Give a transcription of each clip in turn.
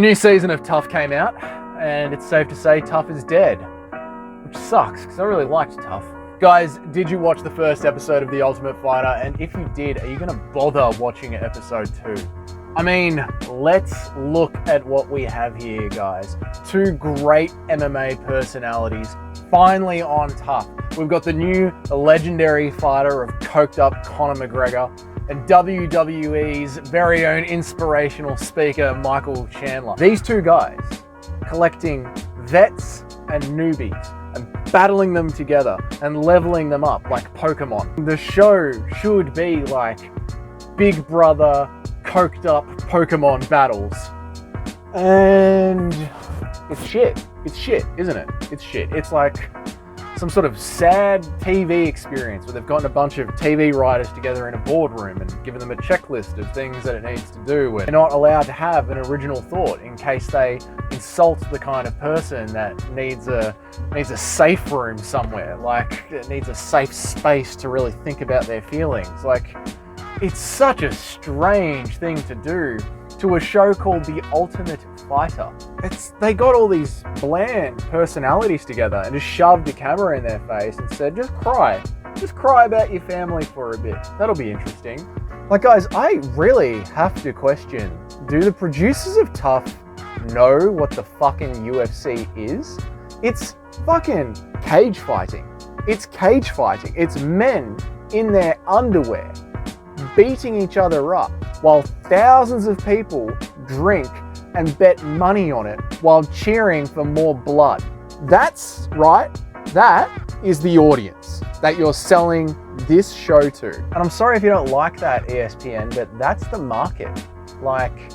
New season of TUF came out, and it's safe to say TUF is dead, which sucks because I really liked TUF. Guys, did you watch the first episode of The Ultimate Fighter? And if you did, are you going to bother watching episode 2? I mean, let's look at what we have here, guys. Two great MMA personalities finally on TUF. We've got the new legendary fighter of coked up Conor McGregor and WWE's very own inspirational speaker, Michael Chandler. These two guys collecting vets and newbies and battling them together and leveling them up like Pokemon. The show should be like Big Brother coked up Pokemon battles. And it's shit. It's shit, isn't it? It's shit. It's like some sort of sad TV experience where they've gotten a bunch of TV writers together in a boardroom and given them a checklist of things that it needs to do, and they're not allowed to have an original thought in case they insult the kind of person that needs a safe room somewhere, like it needs a safe space to really think about their feelings. Like, it's such a strange thing to do to a show called The Ultimate Fighter. They got all these bland personalities together and just shoved a camera in their face and said, just cry about your family for a bit. That'll be interesting. Like, guys, I really have to question, do the producers of TUF know what the fucking UFC is? It's fucking cage fighting. It's cage fighting. It's men in their underwear beating each other up while thousands of people drink and bet money on it while cheering for more blood. That's right. That is the audience that you're selling this show to. And I'm sorry if you don't like that, ESPN, but that's the market. Like,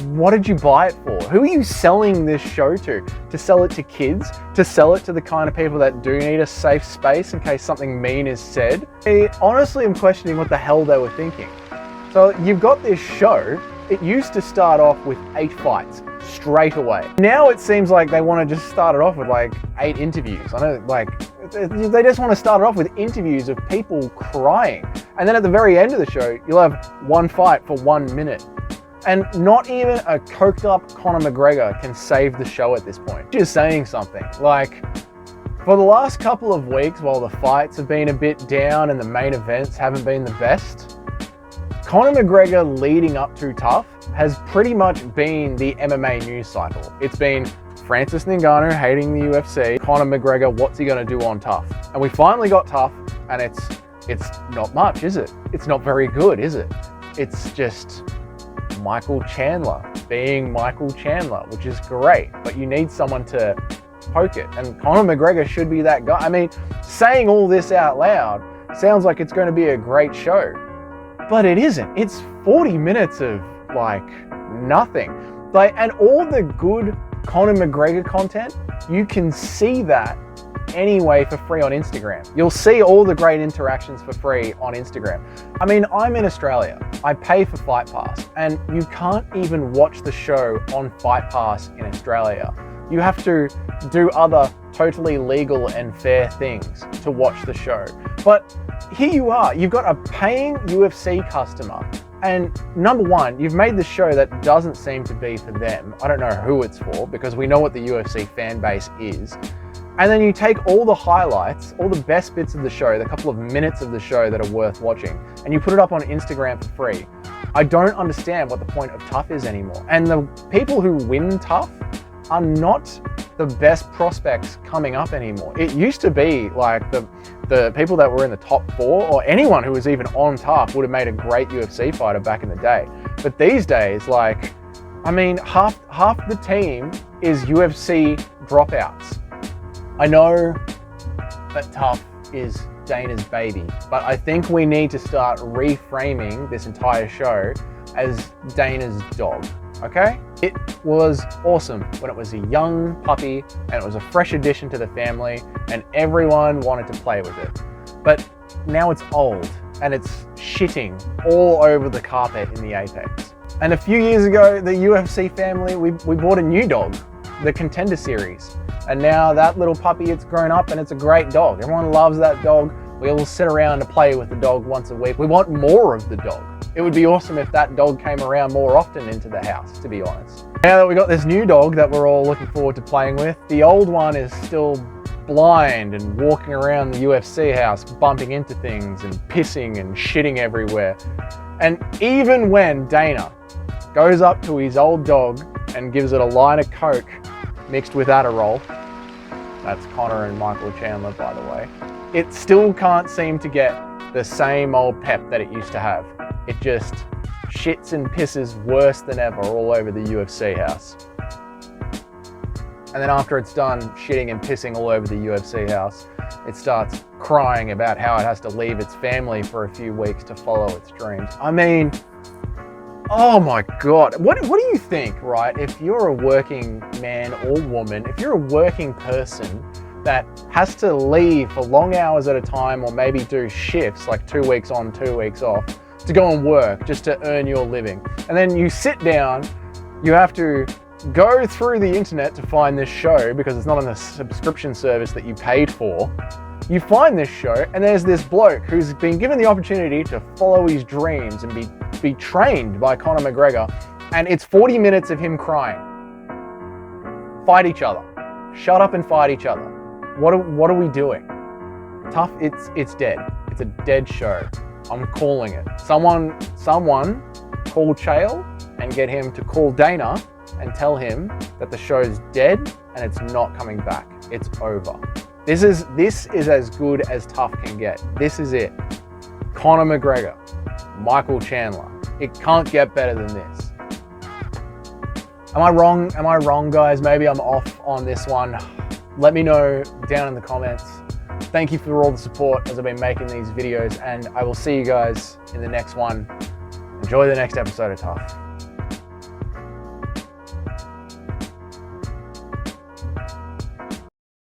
what did you buy it for? Who are you selling this show to? To sell it to kids? To sell it to the kind of people that do need a safe space in case something mean is said? I honestly am questioning what the hell they were thinking. So you've got this show. It used to start off with 8 fights straight away. Now it seems like they want to just start it off with like 8 interviews. I know, like, they just want to start it off with interviews of people crying. And then at the very end of the show, you'll have 1 fight for 1 minute. And not even a coked up Conor McGregor can save the show at this point. Just saying something. Like, for the last couple of weeks, while the fights have been a bit down and the main events haven't been the best, Conor McGregor leading up to TUF has pretty much been the MMA news cycle. It's been Francis Ngannou hating the UFC, Conor McGregor, what's he gonna do on TUF? And we finally got TUF, and it's not much, is it? It's not very good, is it? It's just Michael Chandler being Michael Chandler, which is great, but you need someone to poke it, and Conor McGregor should be that guy. I mean, saying all this out loud sounds like it's going to be a great show, but it isn't. It's 40 minutes of like nothing. Like, and all the good Conor McGregor content, you can see that anyway for free on Instagram. You'll see all the great interactions for free on Instagram. I mean, I'm in Australia. I pay for Fight Pass, and you can't even watch the show on Fight Pass in Australia. You have to do other totally legal and fair things to watch the show. But here you are, you've got a paying UFC customer, and number one, you've made the show that doesn't seem to be for them. I don't know who it's for, because we know what the UFC fan base is. And then you take all the highlights, all the best bits of the show, the couple of minutes of the show that are worth watching, and you put it up on Instagram for free. I don't understand what the point of TUF is anymore. And the people who win TUF are not the best prospects coming up anymore. It used to be like the people that were in the top 4, or anyone who was even on TUF would have made a great UFC fighter back in the day. But these days, like, I mean, half the team is UFC dropouts. I know that TUF is Dana's baby, but I think we need to start reframing this entire show as Dana's dog, okay? It was awesome when it was a young puppy and it was a fresh addition to the family and everyone wanted to play with it. But now it's old and it's shitting all over the carpet in the Apex. And a few years ago, the UFC family, we bought a new dog, the Contender Series. And now that little puppy, it's grown up and it's a great dog. Everyone loves that dog. We all sit around to play with the dog once a week. We want more of the dog. It would be awesome if that dog came around more often into the house, to be honest. Now that we got this new dog that we're all looking forward to playing with, the old one is still blind and walking around the UFC house, bumping into things and pissing and shitting everywhere. And even when Dana goes up to his old dog and gives it a line of Coke mixed with Adderall, that's Conor and Michael Chandler, by the way, it still can't seem to get the same old pep that it used to have. It just shits and pisses worse than ever all over the UFC house. And then after it's done shitting and pissing all over the UFC house, it starts crying about how it has to leave its family for a few weeks to follow its dreams. I mean, oh my God. What do you think, right? If you're a working man or woman, if you're a working person that has to leave for long hours at a time, or maybe do shifts like 2 weeks on, 2 weeks off, to go and work just to earn your living. And then you sit down, you have to go through the internet to find this show because it's not on the subscription service that you paid for. You find this show and there's this bloke who's been given the opportunity to follow his dreams and be trained by Conor McGregor, and it's 40 minutes of him crying. Fight each other. Shut up and fight each other. What are we doing? TUF, it's dead. It's a dead show. I'm calling it. Someone call Chael and get him to call Dana and tell him that the show's dead and it's not coming back. It's over. This is as good as TUF can get. This is it. Conor McGregor, Michael Chandler. It can't get better than this. Am I wrong? Am I wrong, guys? Maybe I'm off on this one. Let me know down in the comments. Thank you for all the support as I've been making these videos, and I will see you guys in the next one. Enjoy the next episode of TUF.